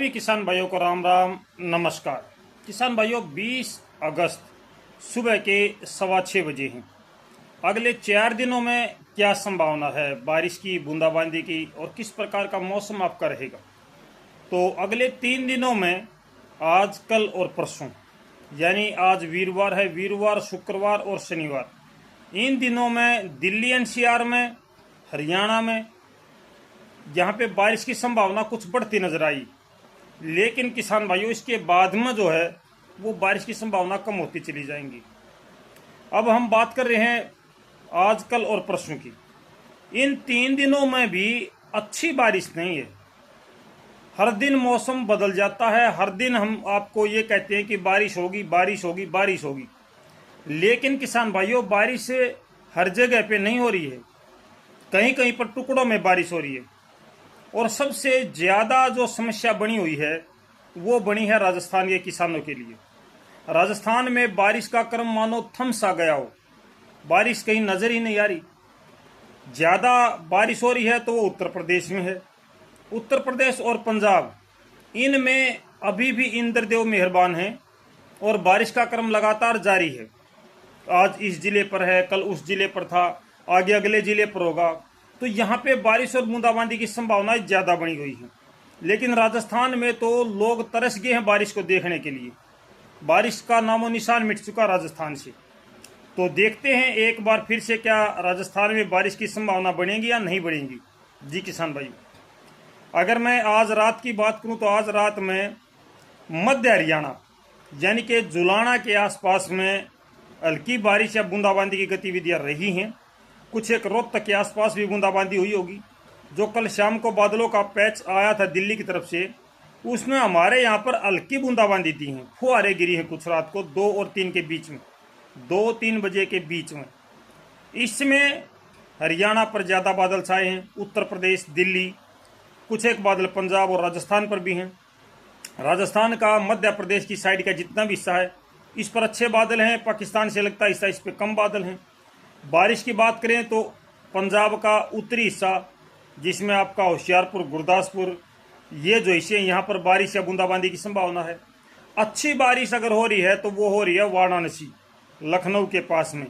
सभी किसान भाइयों को राम राम नमस्कार। किसान भाइयों 20 अगस्त सुबह के 6:15 हैं। अगले 4 दिनों में क्या संभावना है बारिश की, बूंदाबांदी की और किस प्रकार का मौसम आपका रहेगा? तो अगले 3 दिनों में आज, कल और परसों, यानी आज वीरवार है, वीरवार, शुक्रवार और शनिवार, इन दिनों में दिल्ली एनसीआर में, हरियाणा में, यहाँ पे बारिश की संभावना कुछ बढ़ती नजर आई। लेकिन किसान भाइयों इसके बाद में जो है वो बारिश की संभावना कम होती चली जाएंगी। अब हम बात कर रहे हैं आज, कल और परसों की। इन 3 दिनों में भी अच्छी बारिश नहीं है। हर दिन मौसम बदल जाता है, हर दिन हम आपको ये कहते हैं कि बारिश होगी, बारिश होगी, बारिश होगी। लेकिन किसान भाइयों बारिश हर जगह पे नहीं हो रही है, कहीं कहीं पर टुकड़ों में बारिश हो रही है। और सबसे ज़्यादा जो समस्या बनी हुई है वो बनी है राजस्थान के किसानों के लिए। राजस्थान में बारिश का क्रम मानो थम सा गया हो, बारिश कहीं नज़र ही नहीं आ रही। ज़्यादा बारिश हो रही है तो वो उत्तर प्रदेश में है। उत्तर प्रदेश और पंजाब, इनमें अभी भी इंद्रदेव मेहरबान हैं और बारिश का क्रम लगातार जारी है। आज इस जिले पर है, कल उस जिले पर था, आगे अगले जिले पर होगा। तो यहाँ पे बारिश और बूंदाबांदी की संभावनाएं ज़्यादा बनी हुई हैं। लेकिन राजस्थान में तो लोग तरस गए हैं बारिश को देखने के लिए। बारिश का नामो निशान मिट चुका राजस्थान से। तो देखते हैं एक बार फिर से क्या राजस्थान में बारिश की संभावना बनेगी या नहीं बनेगी। जी किसान भाई, अगर मैं आज रात की बात करूं तो आज रात में मध्य हरियाणा यानी कि जुलाना के आसपास में हल्की बारिश या बूंदाबांदी की गतिविधियां रही हैं। कुछ एक रोहतक के आसपास भी बूंदाबांदी हुई होगी। जो कल शाम को बादलों का पैच आया था दिल्ली की तरफ से, उसमें हमारे यहाँ पर हल्की बूंदाबांदी दी हैं, फुहारे गिरी हैं कुछ रात को 2 और 3 के बीच में, 2-3 बजे के बीच में। इसमें हरियाणा पर ज़्यादा बादल छाए हैं, उत्तर प्रदेश, दिल्ली, कुछ एक बादल पंजाब और राजस्थान पर भी हैं। राजस्थान का, मध्य प्रदेश की साइड का जितना भी हिस्सा है इस पर अच्छे बादल हैं। पाकिस्तान से लगता हिस्सा इस पर कम बादल हैं। बारिश की बात करें तो पंजाब का उत्तरी हिस्सा, जिसमें आपका होशियारपुर, गुरदासपुर, ये जो हिस्से हैं, यहाँ पर बारिश या बूंदाबांदी की संभावना है। अच्छी बारिश अगर हो रही है तो वो हो रही है वाराणसी, लखनऊ के पास में,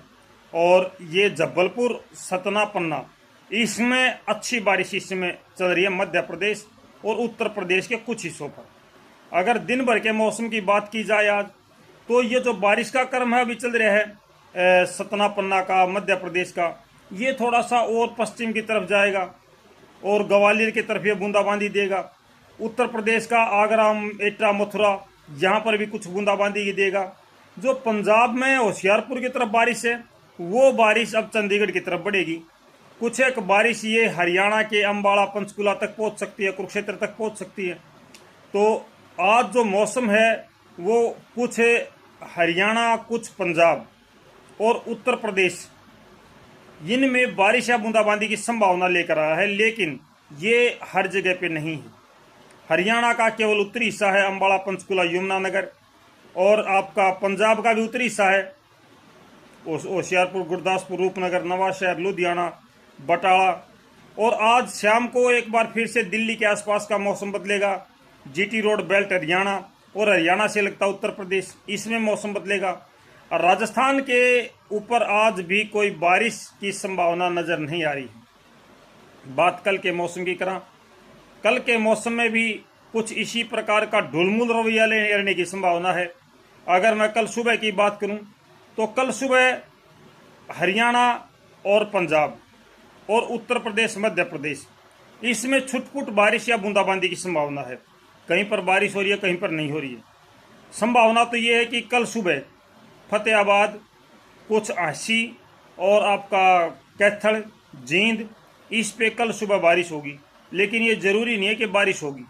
और ये जबलपुर, सतना, पन्ना, इसमें अच्छी बारिश इस समय चल रही है मध्य प्रदेश और उत्तर प्रदेश के कुछ हिस्सों पर। अगर दिन भर के मौसम की बात की जाए आज, तो ये जो बारिश का क्रम है अभी चल रहा है सतना, पन्ना का, मध्य प्रदेश का, ये थोड़ा सा और पश्चिम की तरफ जाएगा और ग्वालियर की तरफ ये बूंदाबांदी देगा। उत्तर प्रदेश का आगरा, एटा, मथुरा, यहाँ पर भी कुछ बूंदाबांदी की देगा। जो पंजाब में होशियारपुर की तरफ बारिश है वो बारिश अब चंडीगढ़ की तरफ बढ़ेगी। कुछ एक बारिश ये हरियाणा के अम्बाला, पंचकुला तक पहुँच सकती है, कुरुक्षेत्र तक पहुँच सकती है। तो आज जो मौसम है वो कुछ हरियाणा, कुछ पंजाब और उत्तर प्रदेश, इनमें बारिश या बूंदाबांदी की संभावना लेकर आया है। लेकिन ये हर जगह पे नहीं है। हरियाणा का केवल उत्तरी हिस्सा है, अम्बाला, पंचकुला, यमुनानगर, और आपका पंजाब का भी उत्तरी हिस्सा है, होशियारपुर, गुरदासपुर, रूपनगर, नवाशहर, लुधियाना, बटाला। और आज शाम को एक बार फिर से दिल्ली के आसपास का मौसम बदलेगा। जीटी रोड बेल्ट हरियाणा और हरियाणा से लगता उत्तर प्रदेश, इसमें मौसम बदलेगा। और राजस्थान के ऊपर आज भी कोई बारिश की संभावना नज़र नहीं आ रही। बात कल के मौसम की करें, कल के मौसम में भी कुछ इसी प्रकार का ढुलमुल रवैया लेने की संभावना है। अगर मैं कल सुबह की बात करूं तो कल सुबह हरियाणा और पंजाब और उत्तर प्रदेश, मध्य प्रदेश, इसमें छुटपुट बारिश या बूंदाबांदी की संभावना है। कहीं पर बारिश हो रही है, कहीं पर नहीं हो रही है। संभावना तो ये है कि कल सुबह फतेहाबाद, कुछ आसी और आपका कैथल, जींद, इस पे कल सुबह बारिश होगी। लेकिन ये ज़रूरी नहीं है कि बारिश होगी।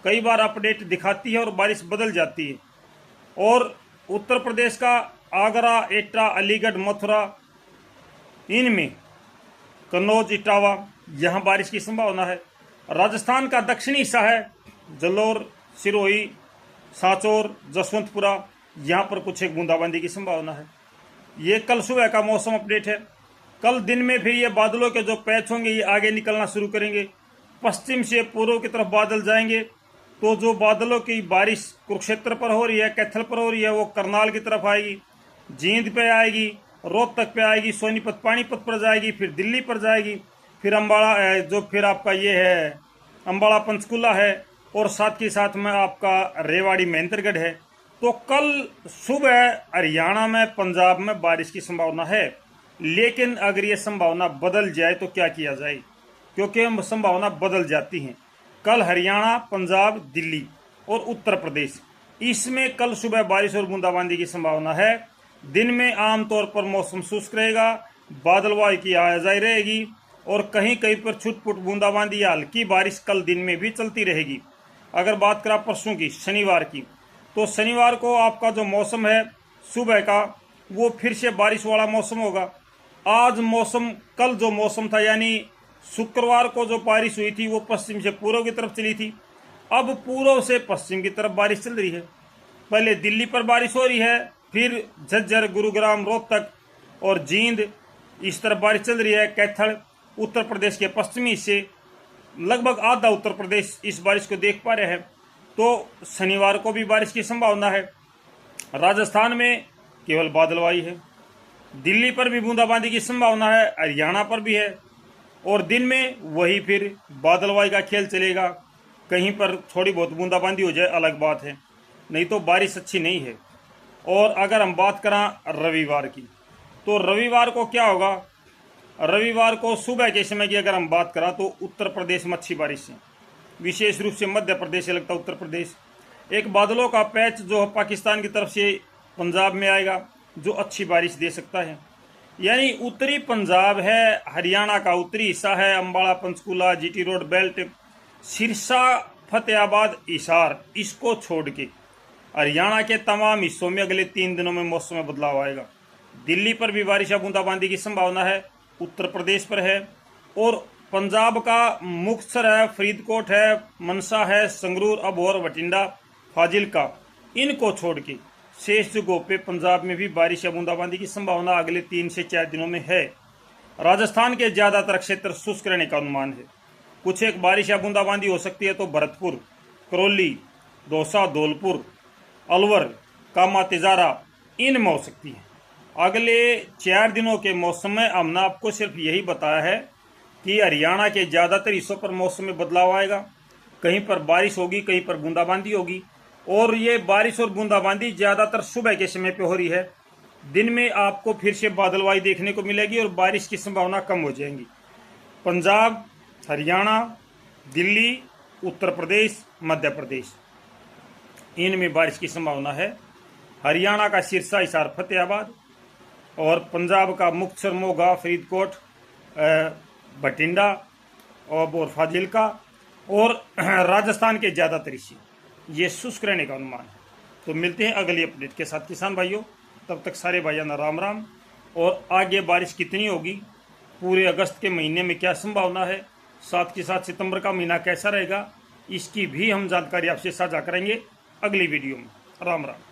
कई बार अपडेट दिखाती है और बारिश बदल जाती है। और उत्तर प्रदेश का आगरा, एटा, अलीगढ़, मथुरा, इनमें कन्नौज, इटावा, यहाँ बारिश की संभावना है। राजस्थान का दक्षिणी हिस्सा है, जलोर, सिरोही, सांचौर, जसवंतपुरा, यहाँ पर कुछ एक बूंदाबांदी की संभावना है। ये कल सुबह का मौसम अपडेट है। कल दिन में फिर ये बादलों के जो पैच होंगे ये आगे निकलना शुरू करेंगे। पश्चिम से पूर्व की तरफ बादल जाएंगे तो जो बादलों की बारिश कुरुक्षेत्र पर हो रही है, कैथल पर हो रही है, वो करनाल की तरफ आएगी, जींद पे आएगी, रोहतक पे आएगी, सोनीपत पानीपत पर जाएगी, फिर दिल्ली पर जाएगी, फिर अम्बाड़ा जो फिर आपका ये है अम्बाड़ा पंचकुला है, और साथ के साथ में आपका रेवाड़ी महेंद्रगढ़ है। तो कल सुबह हरियाणा में, पंजाब में बारिश की संभावना है। लेकिन अगर ये संभावना बदल जाए तो क्या किया जाए, क्योंकि हम संभावना बदल जाती हैं। कल हरियाणा, पंजाब, दिल्ली और उत्तर प्रदेश, इसमें कल सुबह बारिश और बूंदाबांदी की संभावना है। दिन में आमतौर पर मौसम शुष्क रहेगा, बादलवाई की आवाजाही रहेगी, और कहीं कहीं पर छुटपुट बूंदाबांदी या हल्की बारिश कल दिन में भी चलती रहेगी। अगर बात करें परसों की, शनिवार की, तो शनिवार को आपका जो मौसम है सुबह का, वो फिर से बारिश वाला मौसम होगा। आज मौसम, कल जो मौसम था यानी शुक्रवार को जो बारिश हुई थी वो पश्चिम से पूर्व की तरफ चली थी, अब पूर्व से पश्चिम की तरफ बारिश चल रही है। पहले दिल्ली पर बारिश हो रही है, फिर झज्जर, गुरुग्राम, रोहतक और जींद, इस तरफ बारिश चल रही है। कैथल, उत्तर प्रदेश के पश्चिमी हिस्से, लगभग आधा उत्तर प्रदेश इस बारिश को देख पा रहे हैं। तो शनिवार को भी बारिश की संभावना है। राजस्थान में केवल बादलवाई है, दिल्ली पर भी बूंदाबांदी की संभावना है, हरियाणा पर भी है, और दिन में वही फिर बादलवाई का खेल चलेगा। कहीं पर थोड़ी बहुत बूंदाबांदी हो जाए अलग बात है, नहीं तो बारिश अच्छी नहीं है। और अगर हम बात करें रविवार की, तो रविवार को क्या होगा, रविवार को सुबह के समय की अगर हम बात करें तो उत्तर प्रदेश में अच्छी बारिश है, विशेष रूप से मध्य प्रदेश से लगता उत्तर प्रदेश। एक बादलों का पैच जो पाकिस्तान की तरफ से पंजाब में आएगा, जो अच्छी बारिश दे सकता है। यानी उत्तरी पंजाब है, हरियाणा का उत्तरी हिस्सा है, Ambala, Panchkula, GT road belt, Sirsa, Fatehabad, Hisar, इसको छोड़ के हरियाणा के तमाम हिस्सों में अगले 3 दिनों में मौसम में बदलाव आएगा। दिल्ली पर भी बारिश या बूंदाबांदी की संभावना है, उत्तर प्रदेश पर है, और पंजाब का मुक्तसर है, फरीदकोट है, मनसा है, संगरूर, अबोहर, बठिंडा, फाजिल्का, इनको छोड़ के शेष जगहों पे पंजाब में भी बारिश या बूंदाबांदी की संभावना अगले 3 से 4 दिनों में है। राजस्थान के ज्यादातर क्षेत्र शुष्क रहने का अनुमान है। कुछ एक बारिश या बूंदाबांदी हो सकती है तो भरतपुर, करौली, दौसा, धौलपुर, अलवर, कामा, तिजारा, इनमें हो सकती है। अगले 4 दिनों के मौसम में हमने आपको सिर्फ यही बताया है कि हरियाणा के ज़्यादातर हिस्सों पर मौसम में बदलाव आएगा, कहीं पर बारिश होगी, कहीं पर बूंदाबांदी होगी, और ये बारिश और बूंदाबांदी ज़्यादातर सुबह के समय पे हो रही है। दिन में आपको फिर से बादलवाई देखने को मिलेगी और बारिश की संभावना कम हो जाएगी। पंजाब, हरियाणा, दिल्ली, उत्तर प्रदेश, मध्य प्रदेश, इनमें बारिश की संभावना है। हरियाणा का सिरसा, हिसार, फतेहाबाद, और पंजाब का मुक्तसर, मोगा, फरीदकोट, बठिंडा और फाजिल्का, और राजस्थान के ज़्यादातर हिस्से ये शुष्क रहने का अनुमान है। तो मिलते हैं अगली अपडेट के साथ किसान भाइयों, तब तक सारे भाइयों ना राम राम। और आगे बारिश कितनी होगी, पूरे अगस्त के महीने में क्या संभावना है, साथ के साथ सितंबर का महीना कैसा रहेगा, इसकी भी हम जानकारी आपसे साझा करेंगे अगली वीडियो में। राम राम।